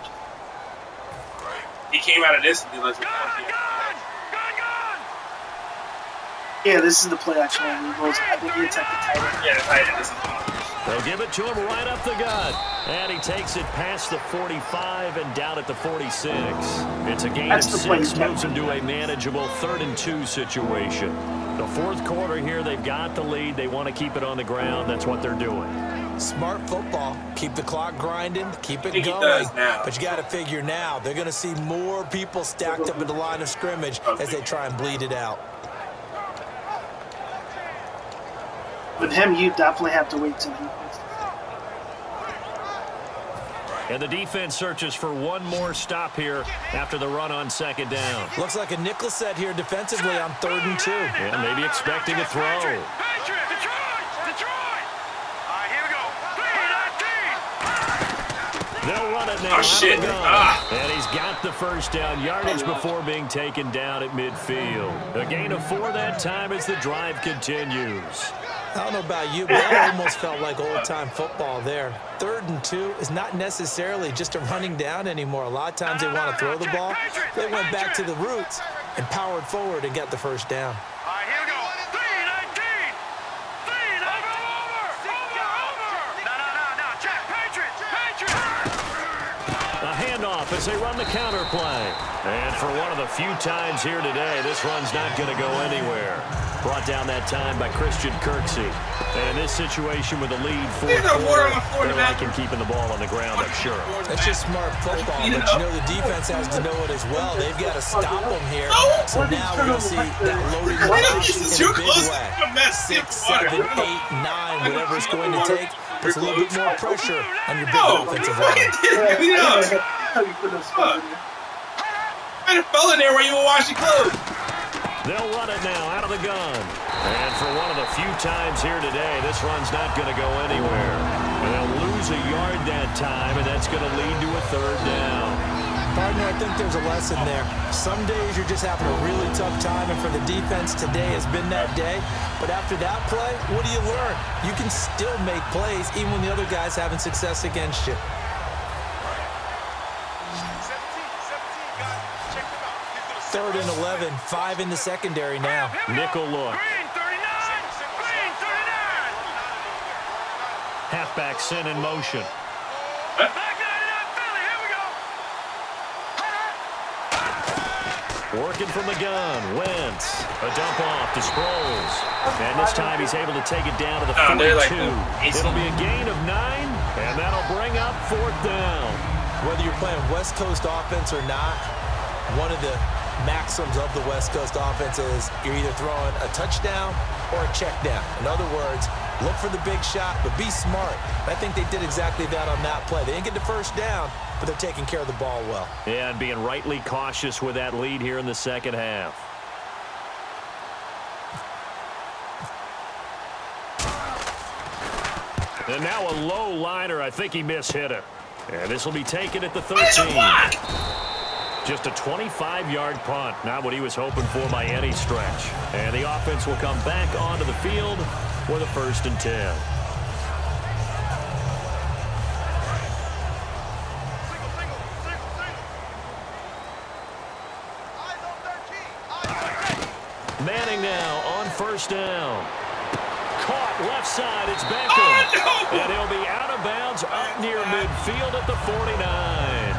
S1: He came out of this and did like
S6: Yeah, this is the play action on the Eagles. I think he attacked the tight end.
S1: yeah, the tight end. This is
S3: They'll give it to him right up the gut. And he takes it past the 45 and down at the 46. It's a gain of 6, moves him to a manageable 3rd and 2 situation. The 4th quarter here, they've got the lead. They want to keep it on the ground. That's what they're doing.
S4: Smart football. Keep the clock grinding. Keep it going. But you got to figure now, they're going to see more people stacked up at the line of scrimmage as they try and bleed it out.
S6: With him, you definitely have to wait till he wins.
S3: And the defense searches for one more stop here after the run on 2nd down.
S4: Looks like a nickel set here defensively on 3rd and 2.
S3: Yeah, maybe expecting a throw.
S5: Detroit. All right, here we go. 3-19.
S3: They'll run it now.
S1: Oh, shit.
S3: And he's got the first down yardage before being taken down at midfield. A gain of 4 that time as the drive continues.
S4: I don't know about you, but that almost felt like old-time football there. 3rd and 2 is not necessarily just a running down anymore. A lot of times they want to throw the ball. They went back to the roots and powered forward and got the first down.
S5: All right, here we go. 3-19. No. Check. Patriots.
S3: A handoff as they run the counter play. And for one of the few times here today, this run's not going to go anywhere. Brought down that time by Christian Kirksey. And in this situation with a lead 4th quarter, they're liking keeping the ball on the ground, I'm sure.
S4: That's just smart football, but you know the defense has to know it as well. They've got to stop them here. So now we're going to see that loaded rush in a big way. 6, 7, 8, 9, whatever it's going to take, puts a little bit more pressure on your big offensive line.
S1: I fell in there where you were washing clothes.
S3: They'll run it now out of the gun. And for one of the few times here today, this run's not going to go anywhere. And they'll lose a yard that time, and that's going to lead to a 3rd down.
S4: Partner, I think there's a lesson there. Some days you're just having a really tough time, and for the defense, today has been that day. But after that play, what do you learn? You can still make plays even when the other guy's having success against you. 3rd and 11, 5 in the secondary now.
S3: Nickel look.
S5: Green 39. Green 39.
S3: Halfback sent in motion.
S5: Back 99 Philly. Here we go.
S3: Working from the gun. Wentz. A dump off to Sproles. And this time he's able to take it down to the 42. It'll be a gain of 9, and that'll bring up 4th down.
S4: Whether you're playing West Coast offense or not, one of the maxims of the West Coast offense is you're either throwing a touchdown or a check down. In other words, look for the big shot, but be smart. I think they did exactly that on that play. They didn't get the first down, but they're taking care of the ball well.
S3: Yeah, and being rightly cautious with that lead here in the second half. And now a low liner. I think he mishit it. And this will be taken at the 13. Just a 25-yard punt. Not what he was hoping for by any stretch. And the offense will come back onto the field with a 1st and 10. Manning now on 1st down. Caught left side. It's Beckham. And he'll be out of bounds up near midfield at the 49.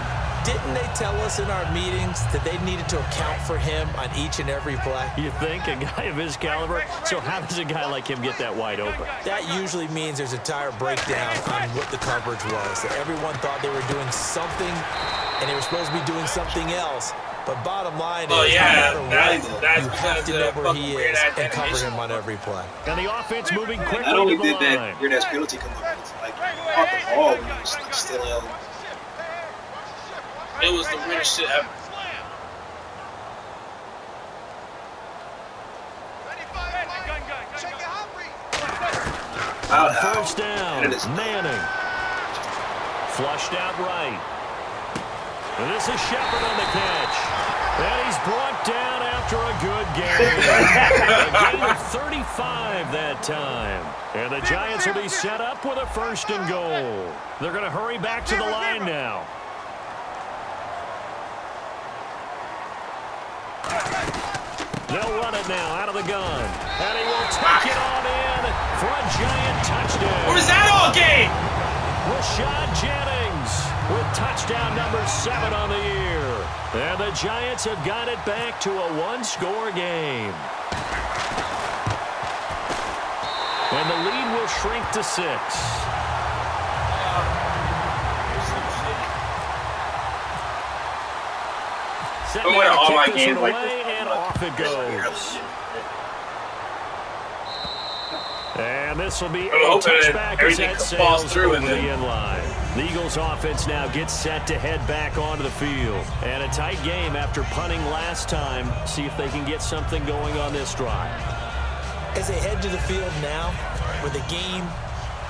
S4: Didn't they tell us in our meetings that they needed to account for him on each and every play?
S3: You think? A guy of his caliber? So how does a guy like him get that wide open?
S4: That usually means there's a tire breakdown on what the coverage was. That everyone thought they were doing something, and they were supposed to be doing something else. But bottom line is, no matter what, you have to know where he is and cover him on every play.
S3: And the offense moving quickly
S7: Not only
S3: to the
S7: did
S3: line.
S7: that weird-ass penalty come up, it's like off the ball when he was like still out.
S1: It was the weirdest shit ever.
S3: First down, Manning. Flushed out right. And this is Shepard on the catch. And he's brought down after a good game. A gain of 35 that time. And the Giants will be set up with a 1st and goal. They're going to hurry back to the line now. They'll run it now out of the gun. And he will take it on in for a Giant touchdown.
S1: Where's that all game?
S3: Rashad Jennings with touchdown number 7 on the year. And the Giants have got it back to a 1-score game. And the lead will shrink to 6.
S1: I'm winning all my games like
S3: away,
S1: this.
S3: and off it goes. And this will be a touchback as that sails over the end line. The Eagles offense now gets set to head back onto the field. And a tight game after punting last time. See if they can get something going on this drive.
S4: As they head to the field now, with the game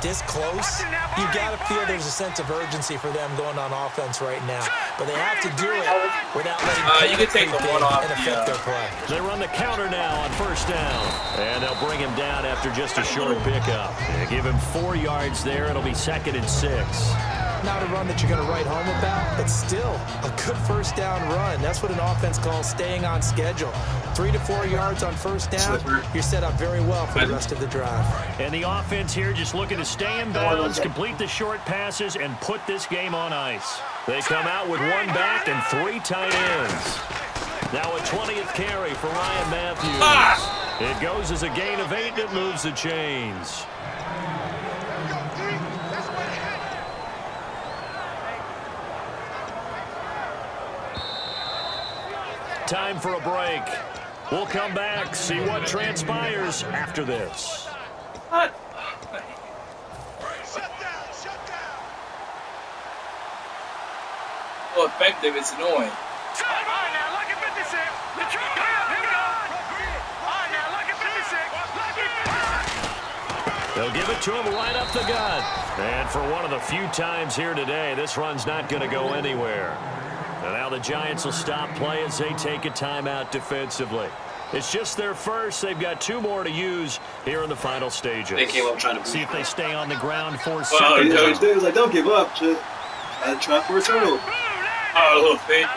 S4: this close, you got to feel there's a sense of urgency for them going on offense right now. But they have to do it without letting
S1: you can take the one off
S4: and affect their play.
S3: They run the counter now on 1st down. And they'll bring him down after just a short pickup. They give him 4 yards there. It'll be 2nd and 6.
S4: Not a run that you're going to write home about, but still a good 1st down run. That's what an offense calls staying on schedule. 3 to 4 yards on 1st down, you're set up very well for the rest of the drive.
S3: And the offense here just looking to stay in bounds, complete the short passes, and put this game on ice. They come out with 1 back and 3 tight ends. Now a 20th carry for Ryan Matthews. It goes as a gain of 8, and it moves the chains. Time for a break. We'll come back, see what transpires after this.
S1: What? So effective, it's annoying.
S3: They'll give it to him right up the gut. And for one of the few times here today, this run's not going to go anywhere. And now the Giants will stop play as they take a timeout defensively. It's just their first. They've got 2 more to use here in the final stages.
S7: They came up trying to
S3: see if they stay on the ground for
S7: he
S3: second.
S7: was like, don't give up. Just try for a turnover.
S1: Oh, a little bit.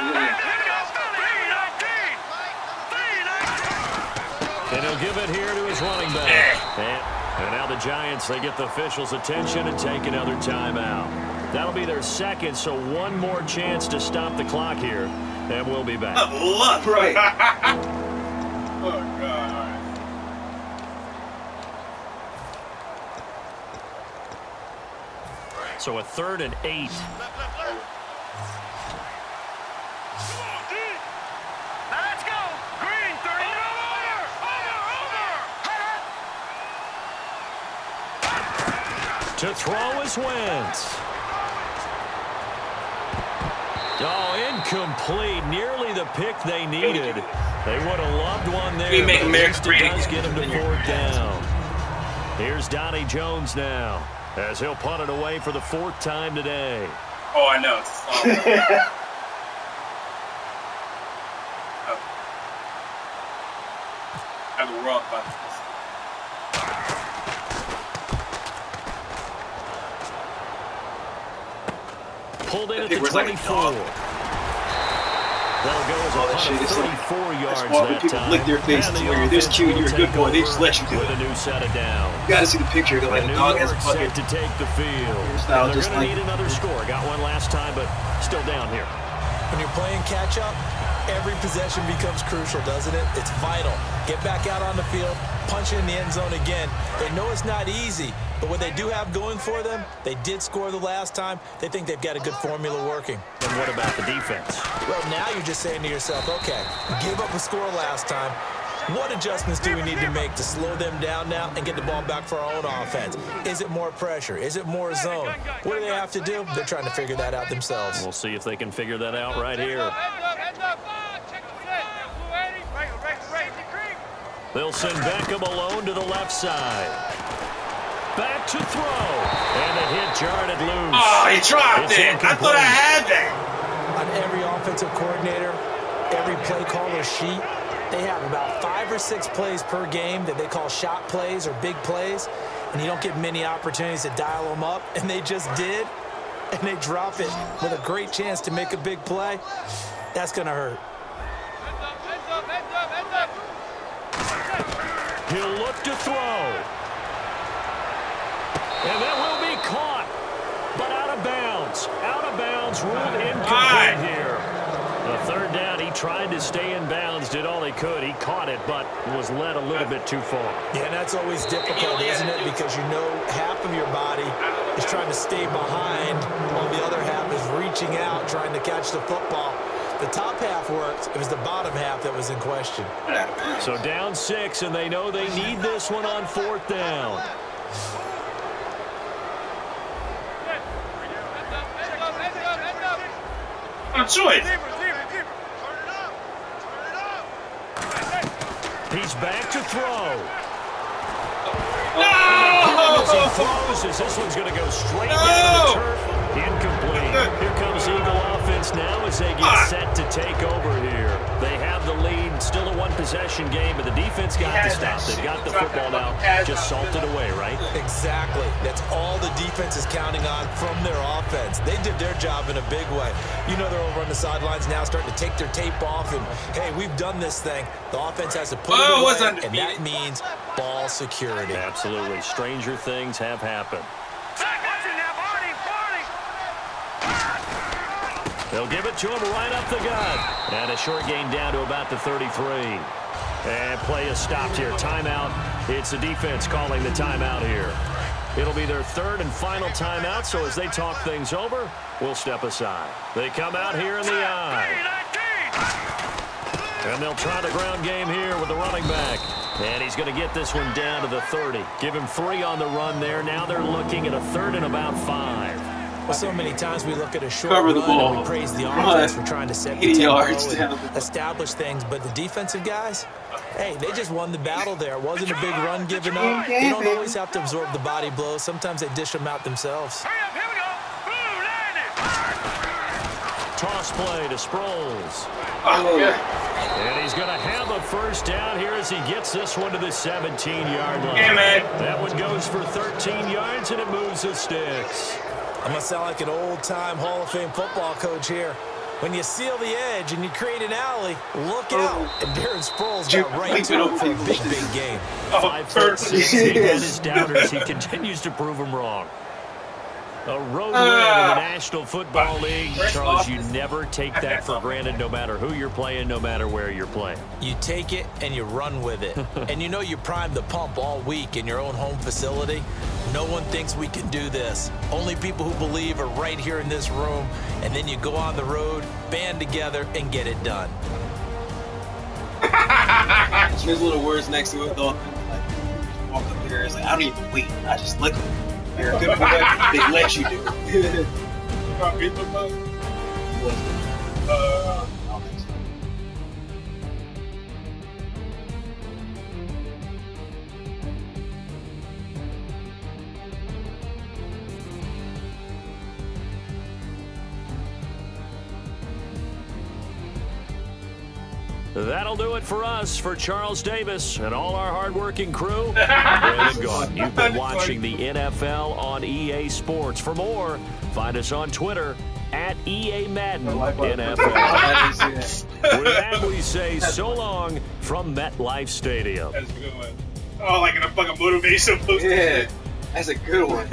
S3: And he'll give it here to his running back. And now the Giants, they get the officials' attention and take another timeout. That'll be their second, so one more chance to stop the clock here. And we'll be back.
S7: Luck, right? Oh, God.
S3: So a 3rd and 8.
S5: Let's go. Green, 30.
S3: To throw is Wentz. Oh, incomplete. Nearly the pick they needed. They would have loved one there,
S7: We make
S3: but
S7: America
S3: it
S7: great
S3: does
S7: again.
S3: get him to 4th down. Here's Donnie Jones now, as he'll punt it away for the 4th time today.
S7: Oh, I know. I'm the world about this.
S3: Pulled in
S7: I
S3: at
S7: think
S3: the
S7: we're like a
S3: 24.
S7: dog.
S3: That'll go as a
S7: All that
S3: punt
S7: shit
S3: of
S7: is
S3: 34 yards
S7: That's why when
S3: that
S7: people
S3: time.
S7: lick their faces
S3: And the
S7: when you're this
S3: offense
S7: cute and
S3: will
S7: you're a good
S3: take
S7: boy, they
S3: over
S7: just let you do
S3: with
S7: it.
S3: a new set of downs.
S7: You gotta see the picture. They're like
S3: And
S7: the
S3: New
S7: dog has a
S3: York
S7: fucking.
S3: set to take the field.
S7: Style,
S3: And they're
S7: just
S3: going to
S7: like-
S3: need another score. Got one last time, but still down here.
S4: When you're playing catch-up, every possession becomes crucial, doesn't it? It's vital. Get back out on the field, punch it in the end zone again. They know it's not easy, but what they do have going for them, they did score the last time. They think they've got a good formula working.
S3: And what about the defense?
S4: Well, now you're just saying to yourself, okay, give up a score last time. What adjustments do we need to make to slow them down now and get the ball back for our own offense? Is it more pressure? Is it more zone? What do they have to do? They're trying to figure that out themselves.
S3: We'll see if they can figure that out right here. They'll send Beckham alone to the left side. Back to throw. And the hit jarred it loose.
S7: Oh, he dropped
S3: It's
S7: it. I thought I had that.
S4: On every offensive coordinator, every play caller sheet, they have about 5 or 6 plays per game that they call shot plays or big plays, and you don't get many opportunities to dial them up, and they just did, and they drop it with a great chance to make a big play. That's going to hurt.
S3: He'll look to throw. And that will be caught, but out of bounds. Out of bounds, ruled incomplete here. The 3rd down, he tried to stay in bounds, did all he could. He caught it, but was led a little bit too far.
S4: Yeah, and that's always difficult, isn't it? Because you know half of your body is trying to stay behind while the other half is reaching out, trying to catch the football. The top half worked. It was the bottom half that was in question.
S3: So down 6, and they know they need this one on 4th down.
S7: I'm choice.
S3: He's back to throw.
S7: No!
S3: As he throws, as this one's going to go straight down to the turf. Incomplete. Here comes Eagle offense now as they get set to take over here. They have the lead, still a one-possession game, but the defense got to stop. They've got the football now, just salted away, right?
S4: Exactly. That's all the defense is counting on from their offense. They did their job in a big way. You know they're over on the sidelines now starting to take their tape off and, hey, we've done this thing. The offense has to put it away, and that means ball security.
S3: Absolutely. Stranger things have happened. They'll give it to him right up the gut. And a short gain down to about the 33. And play is stopped here. Timeout. It's the defense calling the timeout here. It'll be their 3rd and final timeout, so as they talk things over, we'll step aside. They come out here in the eye. And they'll try the ground game here with the running back. And he's going to get this one down to the 30. Give him 3 on the run there. Now they're looking at a 3rd and about 5.
S4: Well, so many times we look at a short
S7: Cover
S4: run
S7: the ball.
S4: and we praise the offense for trying to set the
S7: 80
S4: tempo
S7: yards
S4: and
S7: down.
S4: establish things, but the defensive guys, hey, they just won the battle there. It wasn't a big run given up. They don't always have to absorb the body blows. Sometimes they dish them out themselves.
S3: Toss play to Sproles.
S7: Oh, yeah.
S3: And he's going to have a 1st down here as he gets this one to the 17-yard line.
S7: Yeah, man.
S3: That one goes for 13 yards, and it moves the sticks.
S4: I'm going to sound like an old-time Hall of Fame football coach here. When you seal the edge and you create an alley, look out. And Darren Sproles got right to it for a big, big game.
S3: 5'6", he had his doubters. He continues to prove them wrong. A road win in the National Football League. Charles, you never take that for granted, no matter who you're playing, no matter where you're playing.
S4: You take it and you run with it. And you know you primed the pump all week in your own home facility. No one thinks we can do this. Only people who believe are right here in this room. And then you go on the road, band together, and get it done.
S7: There's little words next to it, though. Like, walk up there, it's like, I don't even wait. I just lick them. You're a good boy, they let you do it. Beat the bug? I don't think so.
S3: That'll do it for us. For Charles Davis and all our hardworking crew, Brandon Gaughan. You've been watching the NFL on EA Sports. For more, find us on Twitter at EA Madden NFL. With that, we say so long from MetLife Stadium.
S1: That's a good one. Oh, like in a fucking motivational poster.
S7: Yeah, that's a good one.